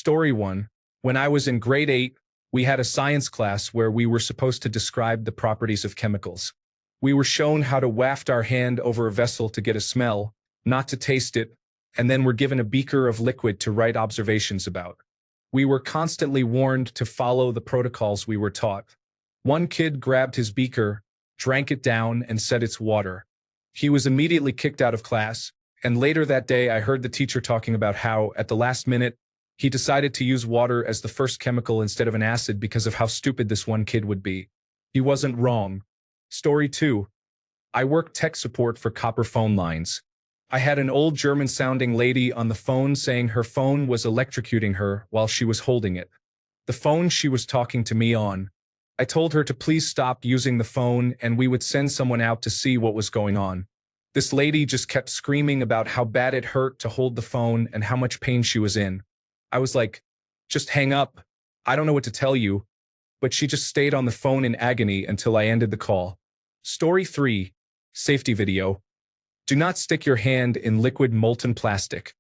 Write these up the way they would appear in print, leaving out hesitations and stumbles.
Story 1. When I was in grade 8, we had a science class where we were supposed to describe the properties of chemicals. We were shown how to waft our hand over a vessel to get a smell, not to taste it, and then were given a beaker of liquid to write observations about. We were constantly warned to follow the protocols we were taught. One kid grabbed his beaker, drank it down, and said it's water. He was immediately kicked out of class, and later that day I heard the teacher talking about how, at the last minute, he decided to use water as the first chemical instead of an acid because of how stupid this one kid would be. He wasn't wrong. Story 2. I worked tech support for copper phone lines. I had an old German-sounding lady on the phone saying her phone was electrocuting her while she was holding it. The phone she was talking to me on. I told her to please stop using the phone and we would send someone out to see what was going on. This lady just kept screaming about how bad it hurt to hold the phone and how much pain she was in. I was like, just hang up. I don't know what to tell you. But she just stayed on the phone in agony until I ended the call. Story 3. Safety video. Do not stick your hand in liquid molten plastic.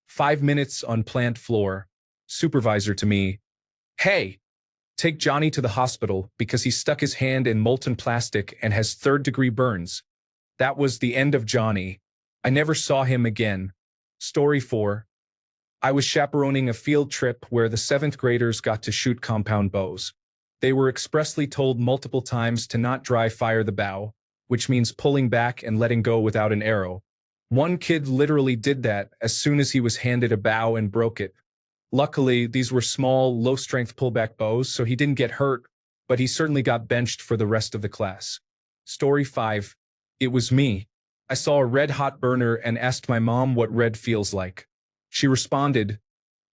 5 minutes on plant floor. Supervisor to me. Hey, take Johnny to the hospital because he stuck his hand in molten plastic and has third-degree burns. That was the end of Johnny. I never saw him again. Story 4. I was chaperoning a field trip where the 7th graders got to shoot compound bows. They were expressly told multiple times to not dry fire the bow, which means pulling back and letting go without an arrow. One kid literally did that as soon as he was handed a bow and broke it. Luckily, these were small, low-strength pullback bows, so he didn't get hurt, but he certainly got benched for the rest of the class. Story 5. It was me. I saw a red-hot burner and asked my mom what red feels like. She responded,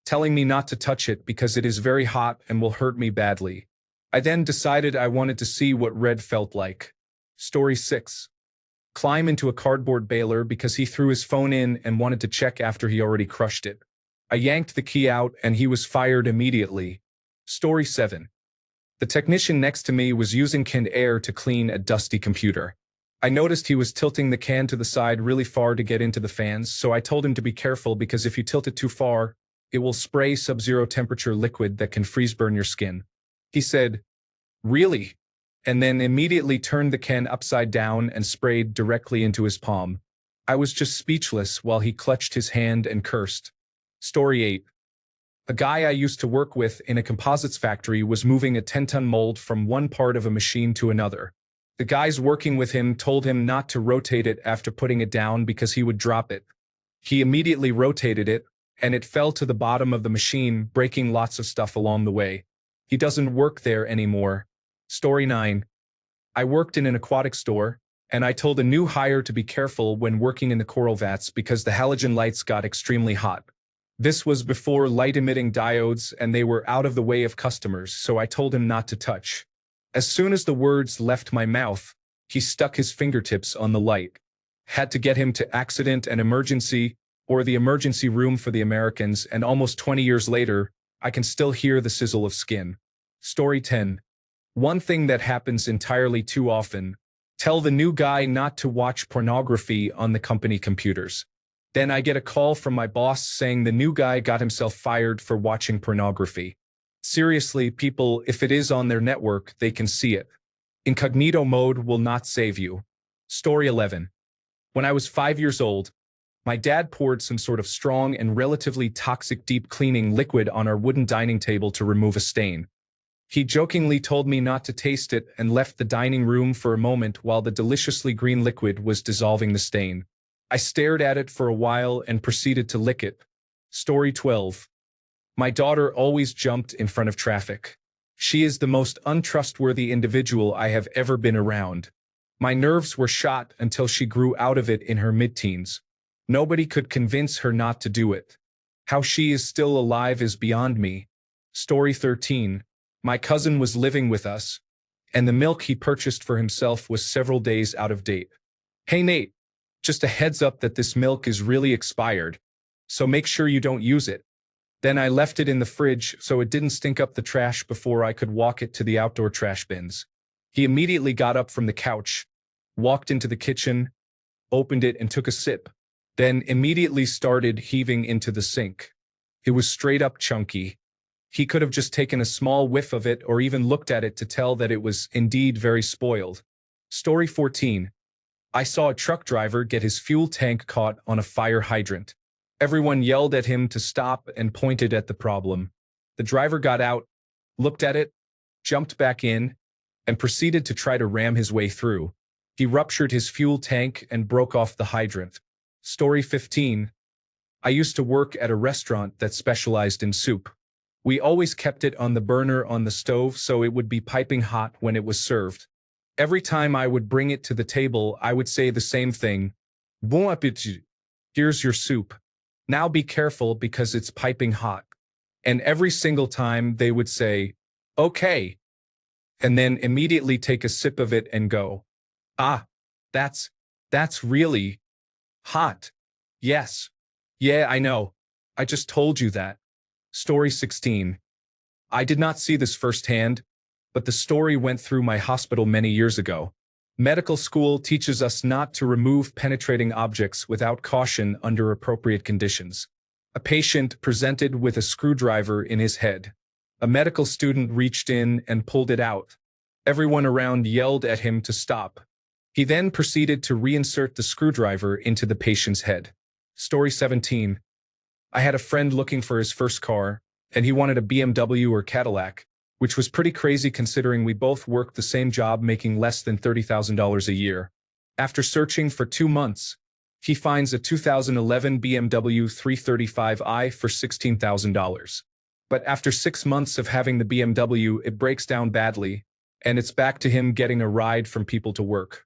telling me not to touch it because it is very hot and will hurt me badly. I then decided I wanted to see what red felt like. Story 6. Climb into a cardboard baler because he threw his phone in and wanted to check after he already crushed it. I yanked the key out and he was fired immediately. Story 7. The technician next to me was using canned air to clean a dusty computer. I noticed he was tilting the can to the side really far to get into the fans, so I told him to be careful because if you tilt it too far, it will spray sub-zero temperature liquid that can freeze burn your skin. He said, "Really?" and then immediately turned the can upside down and sprayed directly into his palm. I was just speechless while he clutched his hand and cursed. Story 8. A guy I used to work with in a composites factory was moving a 10-ton mold from one part of a machine to another. The guys working with him told him not to rotate it after putting it down because he would drop it. He immediately rotated it, and it fell to the bottom of the machine, breaking lots of stuff along the way. He doesn't work there anymore. Story 9. I worked in an aquatic store, and I told a new hire to be careful when working in the coral vats because the halogen lights got extremely hot. This was before light-emitting diodes, and they were out of the way of customers, so I told him not to touch. As soon as the words left my mouth, he stuck his fingertips on the light. Had to get him to accident and emergency, or the emergency room for the Americans, and almost 20 years later, I can still hear the sizzle of skin. Story 10. One thing that happens entirely too often. Tell the new guy not to watch pornography on the company computers. Then I get a call from my boss saying the new guy got himself fired for watching pornography. Seriously, people, if it is on their network, they can see it. Incognito mode will not save you. Story 11. When I was 5 years old, my dad poured some sort of strong and relatively toxic deep cleaning liquid on our wooden dining table to remove a stain. He jokingly told me not to taste it and left the dining room for a moment while the deliciously green liquid was dissolving the stain. I stared at it for a while and proceeded to lick it. Story 12. My daughter always jumped in front of traffic. She is the most untrustworthy individual I have ever been around. My nerves were shot until she grew out of it in her mid-teens. Nobody could convince her not to do it. How she is still alive is beyond me. Story 13. My cousin was living with us, and the milk he purchased for himself was several days out of date. Hey Nate, just a heads up that this milk is really expired, so make sure you don't use it. Then I left it in the fridge so it didn't stink up the trash before I could walk it to the outdoor trash bins. He immediately got up from the couch, walked into the kitchen, opened it and took a sip, then immediately started heaving into the sink. It was straight up chunky. He could have just taken a small whiff of it or even looked at it to tell that it was indeed very spoiled. Story 14. I saw a truck driver get his fuel tank caught on a fire hydrant. Everyone yelled at him to stop and pointed at the problem. The driver got out, looked at it, jumped back in, and proceeded to try to ram his way through. He ruptured his fuel tank and broke off the hydrant. Story 15. I used to work at a restaurant that specialized in soup. We always kept it on the burner on the stove so it would be piping hot when it was served. Every time I would bring it to the table, I would say the same thing. Bon appétit. Here's your soup. Now be careful because it's piping hot. And every single time they would say, okay, and then immediately take a sip of it and go, ah, that's really hot. Yes. Yeah, I know. I just told you that. Story 16. I did not see this firsthand, but the story went through my hospital many years ago. Medical school teaches us not to remove penetrating objects without caution under appropriate conditions. A patient presented with a screwdriver in his head. A medical student reached in and pulled it out. Everyone around yelled at him to stop. He then proceeded to reinsert the screwdriver into the patient's head. Story 17. I had a friend looking for his first car, and he wanted a BMW or Cadillac, which was pretty crazy considering we both worked the same job making less than $30,000 a year. After searching for 2 months, he finds a 2011 BMW 335i for $16,000. But after 6 months of having the BMW, it breaks down badly, and it's back to him getting a ride from people to work.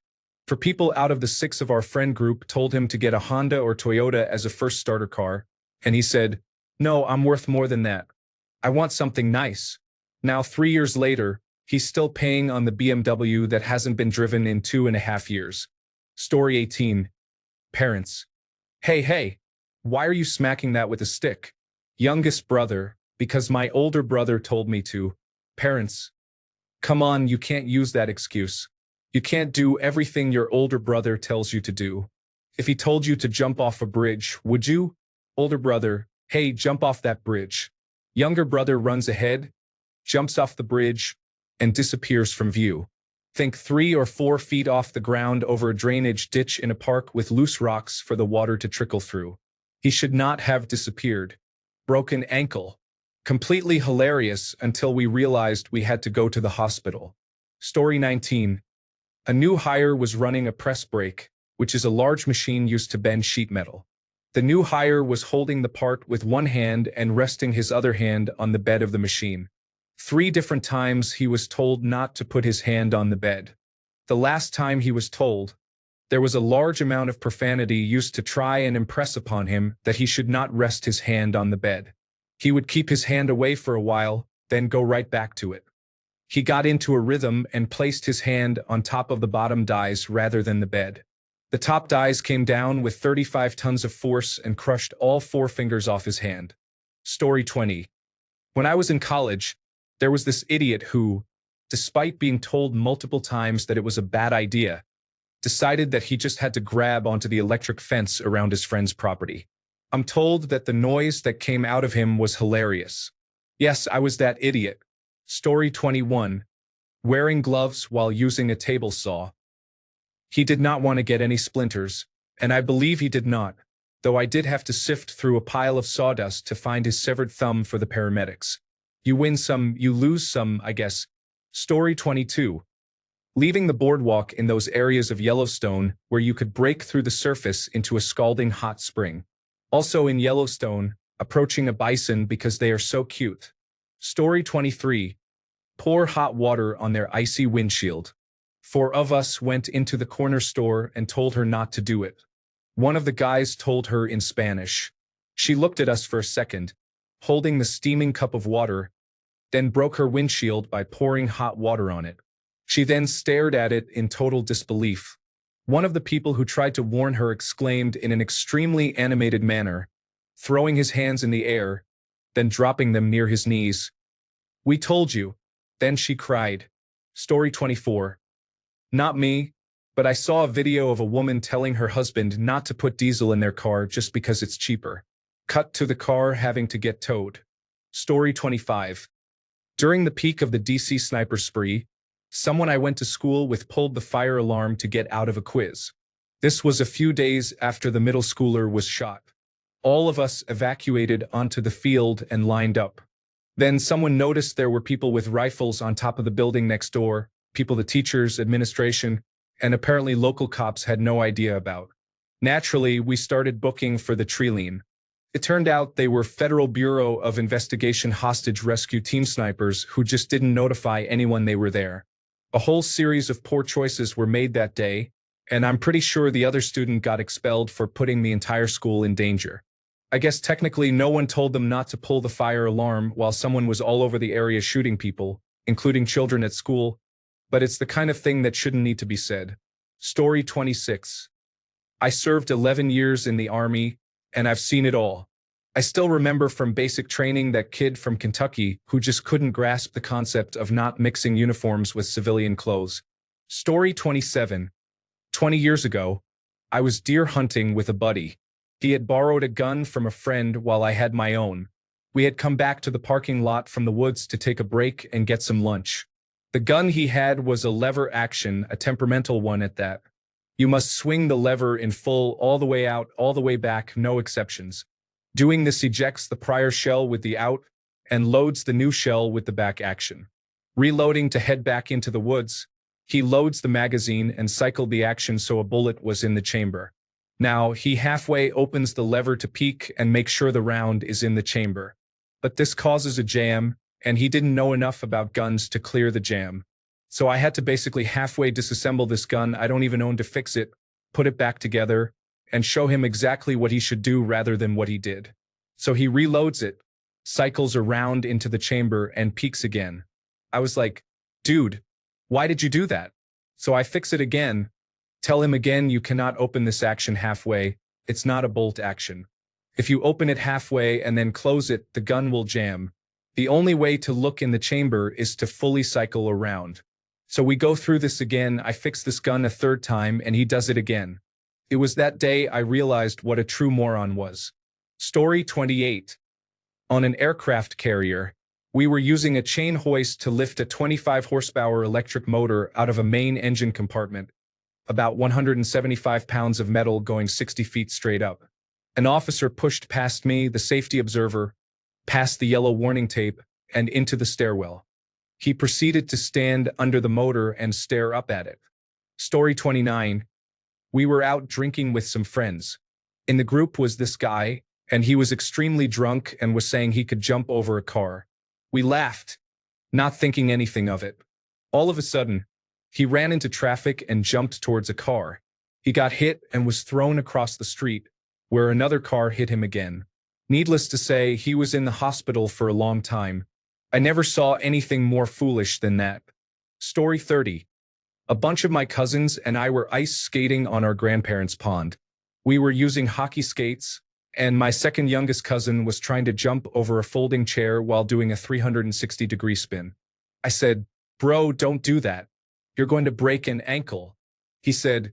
For people out of the 6 of our friend group told him to get a Honda or Toyota as a first starter car, and he said, no, I'm worth more than that. I want something nice. Now 3 years later, he's still paying on the BMW that hasn't been driven in 2.5 years. Story 18. Parents. Hey, why are you smacking that with a stick? Youngest brother, because my older brother told me to. Parents. Come on, you can't use that excuse. You can't do everything your older brother tells you to do. If he told you to jump off a bridge, would you? Older brother, hey, jump off that bridge. Younger brother runs ahead, jumps off the bridge, and disappears from view. Think 3 or 4 feet off the ground over a drainage ditch in a park with loose rocks for the water to trickle through. He should not have disappeared. Broken ankle. Completely hilarious until we realized we had to go to the hospital. Story 19. A new hire was running a press brake, which is a large machine used to bend sheet metal. The new hire was holding the part with one hand and resting his other hand on the bed of the machine. 3 different times he was told not to put his hand on the bed. The last time he was told, there was a large amount of profanity used to try and impress upon him that he should not rest his hand on the bed. He would keep his hand away for a while, then go right back to it. He got into a rhythm and placed his hand on top of the bottom dies rather than the bed. The top dies came down with 35 tons of force and crushed all 4 fingers off his hand. Story 20. When I was in college, there was this idiot who, despite being told multiple times that it was a bad idea, decided that he just had to grab onto the electric fence around his friend's property. I'm told that the noise that came out of him was hilarious. Yes, I was that idiot. Story 21. Wearing gloves while using a table saw. He did not want to get any splinters, and I believe he did not, though I did have to sift through a pile of sawdust to find his severed thumb for the paramedics. You win some, you lose some, I guess. Story 22. Leaving the boardwalk in those areas of Yellowstone where you could break through the surface into a scalding hot spring. Also in Yellowstone, approaching a bison because they are so cute. Story 23. Pour hot water on their icy windshield. 4 of us went into the corner store and told her not to do it. One of the guys told her in Spanish. She looked at us for a second, holding the steaming cup of water, then broke her windshield by pouring hot water on it. She then stared at it in total disbelief. One of the people who tried to warn her exclaimed in an extremely animated manner, throwing his hands in the air, then dropping them near his knees. "We told you." Then she cried. Story 24. Not me, but I saw a video of a woman telling her husband not to put diesel in their car just because it's cheaper. Cut to the car having to get towed. Story 25. During the peak of the DC sniper spree, someone I went to school with pulled the fire alarm to get out of a quiz. This was a few days after the middle schooler was shot. All of us evacuated onto the field and lined up. Then someone noticed there were people with rifles on top of the building next door, people the teachers, administration, and apparently local cops had no idea about. Naturally, we started booking for the Trilene. It turned out they were Federal Bureau of Investigation hostage rescue team snipers who just didn't notify anyone they were there. A whole series of poor choices were made that day, and I'm pretty sure the other student got expelled for putting the entire school in danger. I guess technically no one told them not to pull the fire alarm while someone was all over the area shooting people, including children at school, but it's the kind of thing that shouldn't need to be said. Story 26. I served 11 years in the Army, and I've seen it all. I still remember from basic training that kid from Kentucky who just couldn't grasp the concept of not mixing uniforms with civilian clothes. Story 27. 20 years ago, I was deer hunting with a buddy. He had borrowed a gun from a friend while I had my own. We had come back to the parking lot from the woods to take a break and get some lunch. The gun he had was a lever action, a temperamental one at that. You must swing the lever in full all the way out, all the way back, no exceptions. Doing this ejects the prior shell with the out and loads the new shell with the back action. Reloading to head back into the woods, he loads the magazine and cycled the action so a bullet was in the chamber. Now, he halfway opens the lever to peek and make sure the round is in the chamber. But this causes a jam, and he didn't know enough about guns to clear the jam. So I had to basically halfway disassemble this gun I don't even own to fix it, put it back together, and show him exactly what he should do rather than what he did. So he reloads it, cycles around into the chamber, and peeks again. I was like, dude, why did you do that? So I fix it again, tell him again you cannot open this action halfway, it's not a bolt action. If you open it halfway and then close it, the gun will jam. The only way to look in the chamber is to fully cycle around. So we go through this again, I fix this gun a third time, and he does it again. It was that day I realized what a true moron was. Story 28. On an aircraft carrier, we were using a chain hoist to lift a 25 horsepower electric motor out of a main engine compartment, about 175 pounds of metal going 60 feet straight up. An officer pushed past me, the safety observer, past the yellow warning tape, and into the stairwell. He proceeded to stand under the motor and stare up at it. Story 29. We were out drinking with some friends. In the group was this guy, and he was extremely drunk and was saying he could jump over a car. We laughed, not thinking anything of it. All of a sudden, he ran into traffic and jumped towards a car. He got hit and was thrown across the street, where another car hit him again. Needless to say, he was in the hospital for a long time. I never saw anything more foolish than that. Story 30. A bunch of my cousins and I were ice skating on our grandparents' pond. We were using hockey skates, and my second youngest cousin was trying to jump over a folding chair while doing a 360-degree spin. I said, "Bro, don't do that. You're going to break an ankle." He said,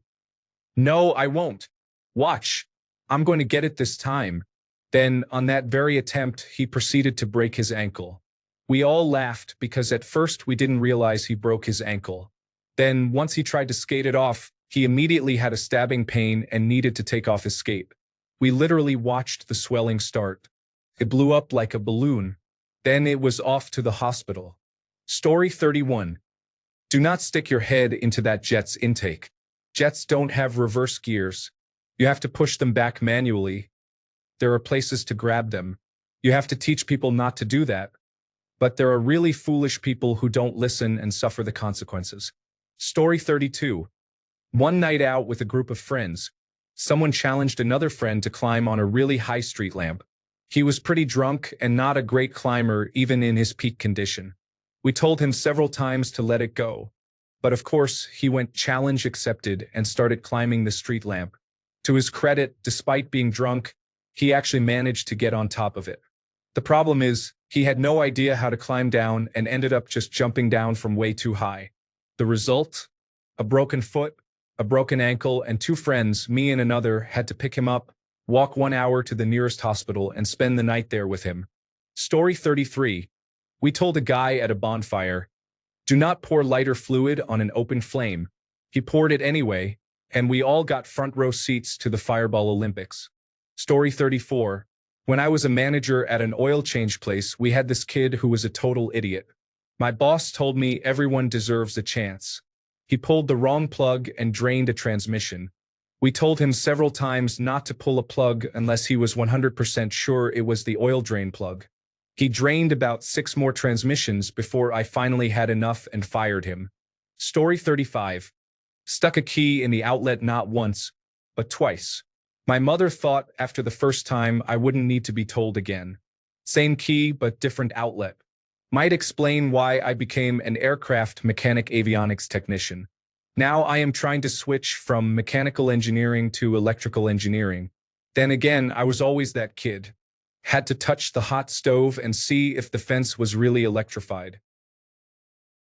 "No, I won't. Watch. I'm going to get it this time." Then, on that very attempt, he proceeded to break his ankle. We all laughed because at first we didn't realize he broke his ankle. Then, once he tried to skate it off, he immediately had a stabbing pain and needed to take off his skate. We literally watched the swelling start. It blew up like a balloon. Then it was off to the hospital. Story 31. Do not stick your head into that jet's intake. Jets don't have reverse gears. You have to push them back manually. There are places to grab them. You have to teach people not to do that. But there are really foolish people who don't listen and suffer the consequences. Story 32. One night out with a group of friends, someone challenged another friend to climb on a really high street lamp. He was pretty drunk and not a great climber even in his peak condition. We told him several times to let it go. But of course, he went challenge accepted and started climbing the street lamp. To his credit, despite being drunk, he actually managed to get on top of it. The problem is, he had no idea how to climb down and ended up just jumping down from way too high. The result? A broken foot, a broken ankle, and two friends, me and another, had to pick him up, walk 1 hour to the nearest hospital and spend the night there with him. Story 33. We told a guy at a bonfire, do not pour lighter fluid on an open flame. He poured it anyway, and we all got front row seats to the Fireball Olympics. Story 34. When I was a manager at an oil change place, we had this kid who was a total idiot. My boss told me everyone deserves a chance. He pulled the wrong plug and drained a transmission. We told him several times not to pull a plug unless he was 100% sure it was the oil drain plug. He drained about 6 more transmissions before I finally had enough and fired him. Story 35. Stuck a key in the outlet not once, but twice. My mother thought after the first time I wouldn't need to be told again. Same key, but different outlet. Might explain why I became an aircraft mechanic avionics technician. Now I am trying to switch from mechanical engineering to electrical engineering. Then again, I was always that kid. Had to touch the hot stove and see if the fence was really electrified.